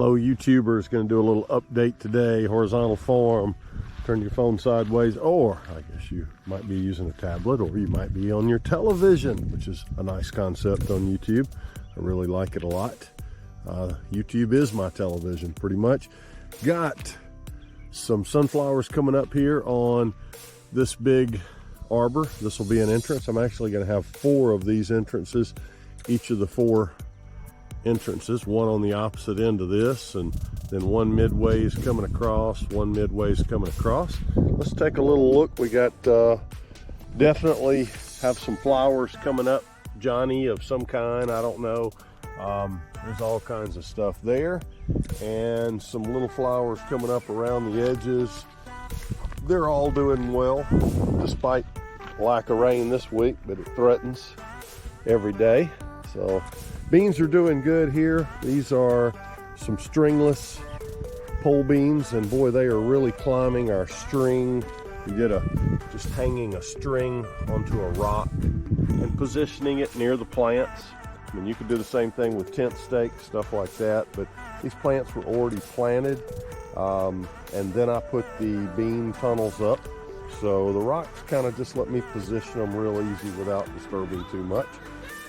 Hello YouTuber, is going to do a little update today. Horizontal form, turn your phone sideways, or I guess you might be using a tablet, or you might be on your television, which is a nice concept on YouTube. I really like it a lot. YouTube is my television pretty much. Got some sunflowers coming up here on this big arbor. This will be an entrance. I'm actually going to have 4 of these entrances. Each of the 4 entrances, one on the opposite end of this, and then one midways coming across, one midways coming across. Let's take a little look. We got definitely have some flowers coming up, Johnny of some kind, I don't know. There's all kinds of stuff there, and some little flowers coming up around the edges. They're all doing well despite lack of rain this week, but it threatens every day. So beans are doing good here. These are some stringless pole beans, and boy, they are really climbing our string. We did just hanging a string onto a rock and positioning it near the plants. I mean, you could do the same thing with tent stakes, stuff like that, but these plants were already planted. And then I put the bean tunnels up. So the rocks kind of just let me position them real easy without disturbing too much.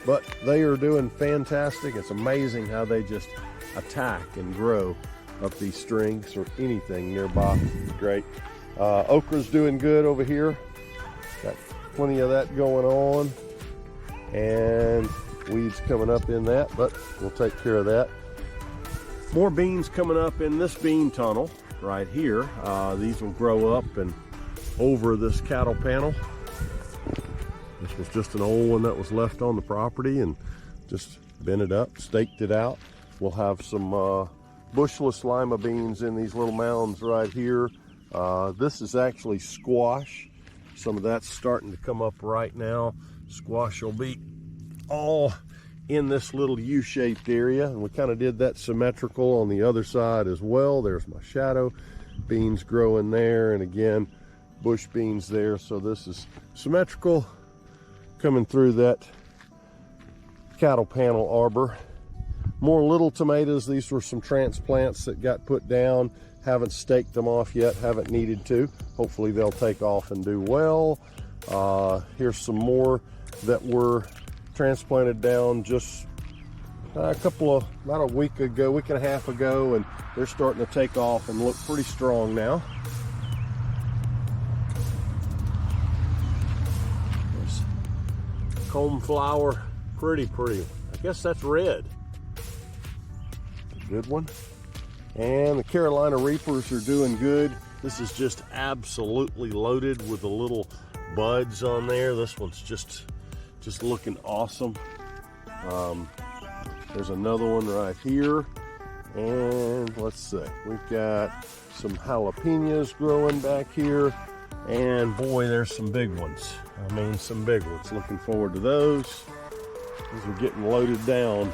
But they are doing fantastic. It's amazing how they just attack and grow up these strings or anything nearby. It's great. Okra's doing good over here. Got plenty of that going on. And weeds coming up in that, but we'll take care of that. More beans coming up in this bean tunnel right here. These will grow up and over this cattle panel. This was just an old one that was left on the property, and just bent it up, staked it out. We'll have some bushless Lima beans in these little mounds right here. This is actually squash. Some of that's starting to come up right now. Squash will be all in this little U-shaped area, and we kind of did that symmetrical on the other side as well. There's my shadow. Beans growing there, and again, bush beans there. So this is symmetrical coming through that cattle panel arbor. More little tomatoes. These were some transplants that got put down. Haven't staked them off yet, haven't needed to. Hopefully they'll take off and do well. Here's some more that were transplanted down just about a week and a half ago, and they're starting to take off and look pretty strong now. There's comb flower, pretty. I guess that's red. Good one. And the Carolina Reapers are doing good. This is just absolutely loaded with the little buds on there. This one's just looking awesome. There's another one right here, and let's see, we've got some jalapenos growing back here, and boy, there's some big ones. I mean, some big ones. Looking forward to those. These are getting loaded down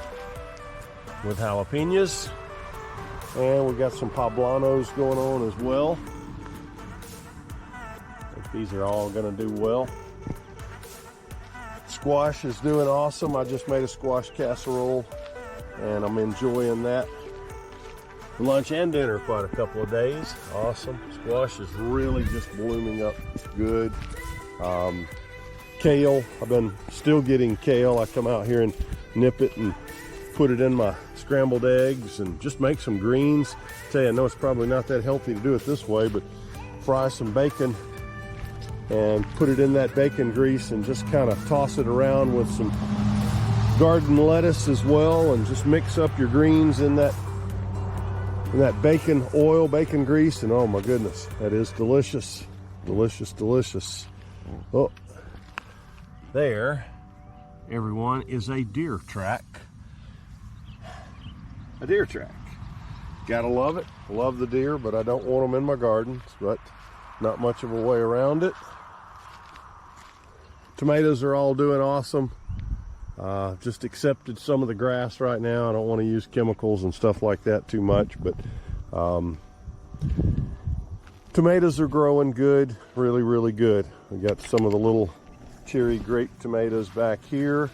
with jalapenos, and we got some poblanos going on as well. I think these are all going to do well. Squash is doing awesome. I just made a squash casserole, and I'm enjoying that. Lunch and dinner quite a couple of days. Awesome. Squash is really just blooming up good. Kale, I've been still getting kale. I come out here and nip it and put it in my scrambled eggs and just make some greens. Tell you, I know it's probably not that healthy to do it this way, but fry some bacon and put it in that bacon grease and just kind of toss it around with some garden lettuce as well, and just mix up your greens in that bacon oil, bacon grease, and oh my goodness, that is delicious. Delicious. Oh, there, everyone, is a deer track. A deer track. Gotta love it. Love the deer, but I don't want them in my garden, but not much of a way around it. Tomatoes are all doing awesome. Just accepted some of the grass right now. I don't want to use chemicals and stuff like that too much, but tomatoes are growing good, really good. We got some of the little cherry grape tomatoes back here,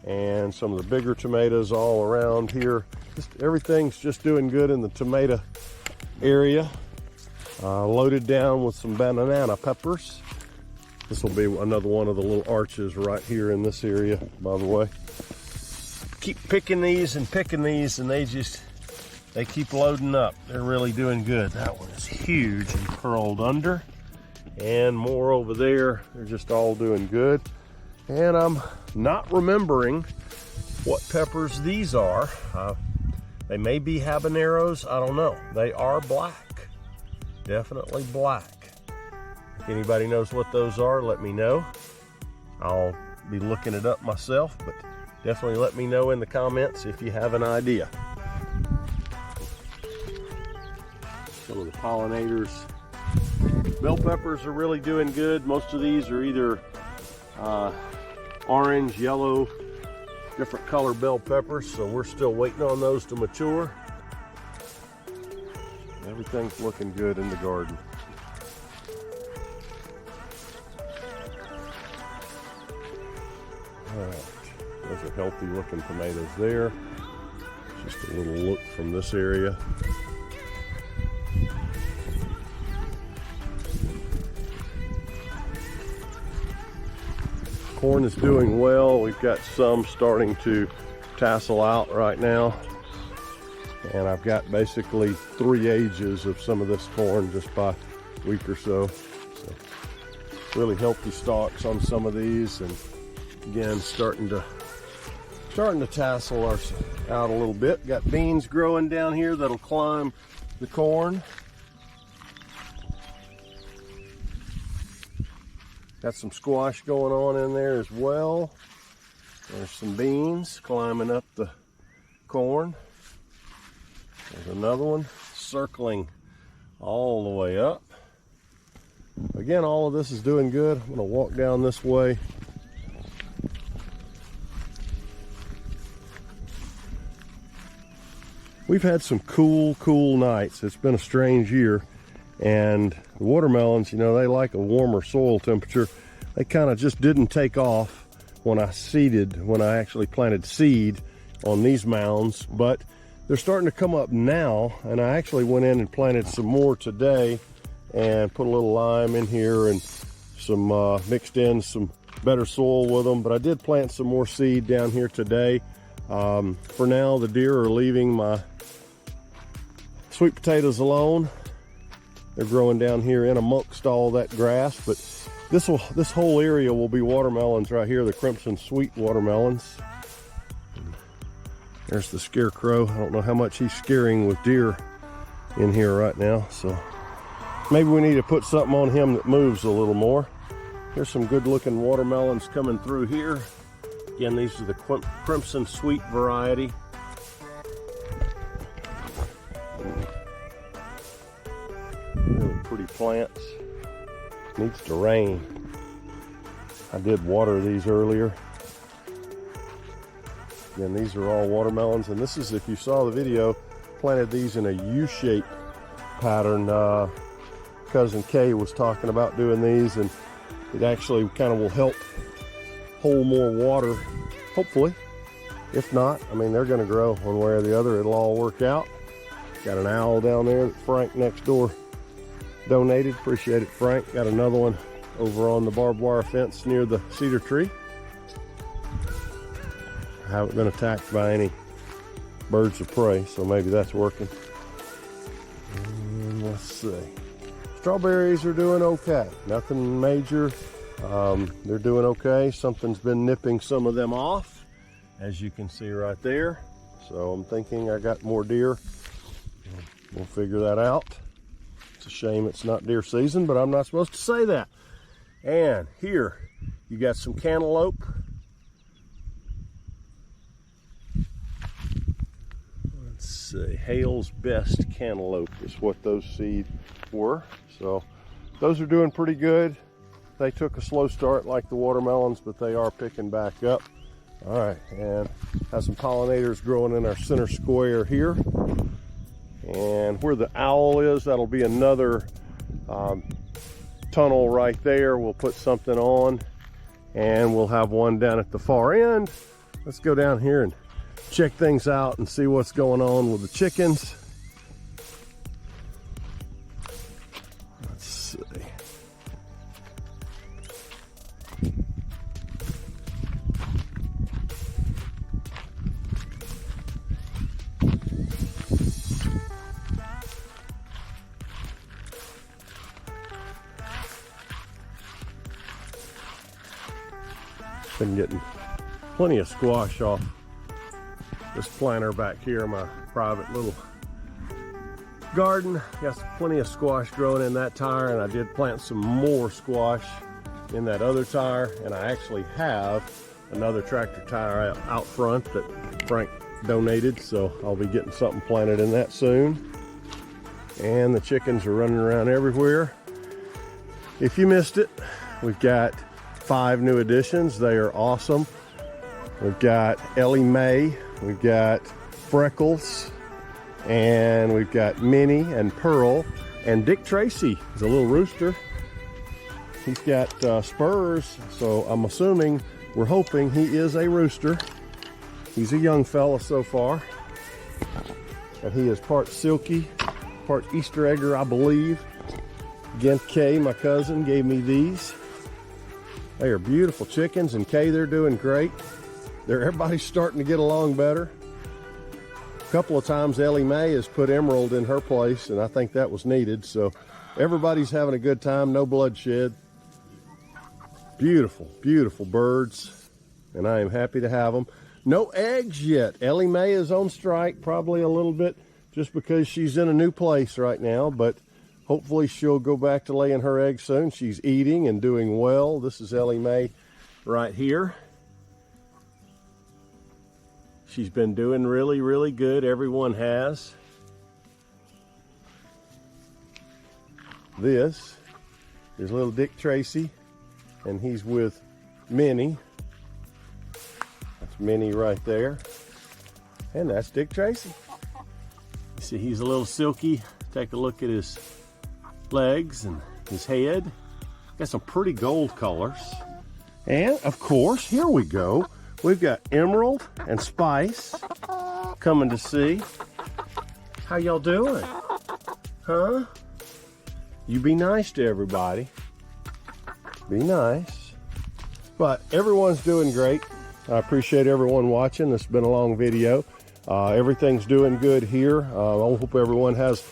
and some of the bigger tomatoes all around here. Everything's just doing good in the tomato area. Loaded down with some banana peppers. This will be another one of the little arches right here in this area, by the way. Keep picking these and they keep loading up. They're really doing good. That one is huge and curled under. And more over there. They're just all doing good. And I'm not remembering what peppers these are. They may be habaneros, I don't know. They are black, definitely black. If anybody knows what those are, let me know. I'll be looking it up myself, but definitely let me know in the comments if you have an idea. Some of the pollinators. Bell peppers are really doing good. Most of these are either orange, yellow, different color bell peppers, so we're still waiting on those to mature. Everything's looking good in the garden. All right, those are healthy looking tomatoes there. Just a little look from this area. Corn is doing well. We've got some starting to tassel out right now. And I've got basically 3 ages of some of this corn just by a week or so. So really healthy stalks on some of these, and again starting to tassel out a little bit. Got beans growing down here that'll climb the corn. Got some squash going on in there as well. There's some beans climbing up the corn. There's another one circling all the way up. Again, all of this is doing good. I'm going to walk down this way. We've had some cool nights. It's been a strange year. And the watermelons, you know, they like a warmer soil temperature. They kind of just didn't take off when I actually planted seed on these mounds, but they're starting to come up now. And I actually went in and planted some more today and put a little lime in here and some mixed in some better soil with them. But I did plant some more seed down here today. For now, the deer are leaving my sweet potatoes alone. They're growing down here in amongst all that grass, but this whole area will be watermelons right here, the crimson sweet watermelons. There's the scarecrow. I don't know how much he's scaring with deer in here right now, so maybe we need to put something on him that moves a little more. Here's some good looking watermelons coming through here. Again, these are the crimson sweet variety. Really pretty plants. Needs to rain. I did water these earlier. Again, these are all watermelons, and this is, if you saw the video, planted these in a U-shape pattern. Cousin Kay was talking about doing these, and it actually kind of will help hold more water, hopefully. If not, I mean, they're going to grow one way or the other. It'll all work out. Got an owl down there that Frank next door donated. Appreciate it, Frank. Got another one over on the barbed wire fence near the cedar tree. I haven't been attacked by any birds of prey, so maybe that's working. And let's see. Strawberries are doing okay. Nothing major. They're doing okay. Something's been nipping some of them off, as you can see right there. So I'm thinking I got more deer. We'll figure that out. It's a shame it's not deer season, but I'm not supposed to say that. And here you got some cantaloupe. Let's see, Hale's Best Cantaloupe is what those seeds were. So those are doing pretty good. They took a slow start like the watermelons, but they are picking back up. All right, and have some pollinators growing in our center square here. And where the owl is, that'll be another tunnel right there. We'll put something on, and we'll have one down at the far end let's go down here and check things out and see what's going on with the chickens. Let's see. Been getting plenty of squash off this planter back here in my private little garden. Got plenty of squash growing in that tire, and I did plant some more squash in that other tire, and I actually have another tractor tire out front that Frank donated, so I'll be getting something planted in that soon. And the chickens are running around everywhere. If you missed it, we've got 5 new additions. They are awesome. We've got Ellie Mae, we've got Freckles, and we've got Minnie and Pearl, and Dick Tracy is a little rooster. He's got spurs, so I'm assuming, we're hoping he is a rooster. He's a young fella so far, and he is part silky, part Easter egger, I believe. Again, Kay, my cousin, gave me these. They are beautiful chickens, and Kay, they're doing great. Everybody's starting to get along better. A couple of times Ellie Mae has put Emerald in her place, and I think that was needed. So everybody's having a good time, no bloodshed. Beautiful, beautiful birds, and I am happy to have them. No eggs yet. Ellie Mae is on strike, probably a little bit just because she's in a new place right now, but hopefully she'll go back to laying her eggs soon. She's eating and doing well. This is Ellie Mae right here. She's been doing really, really good. Everyone has. This is little Dick Tracy, and he's with Minnie. That's Minnie right there. And that's Dick Tracy. You see, he's a little silky. Take a look at his legs and his head. Got some pretty gold colors. And of course, here we go. We've got Emerald and Spice coming to see. How y'all doing? Huh? You be nice to everybody. Be nice. But everyone's doing great. I appreciate everyone watching. This has been a long video. Everything's doing good here. I hope everyone has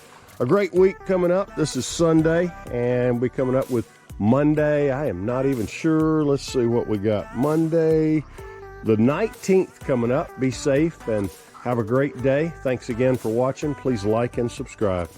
a great week coming up. This is Sunday, and we're coming up with Monday. I am not even sure. Let's see what we got. Monday, the 19th coming up. Be safe and have a great day. Thanks again for watching. Please like and subscribe.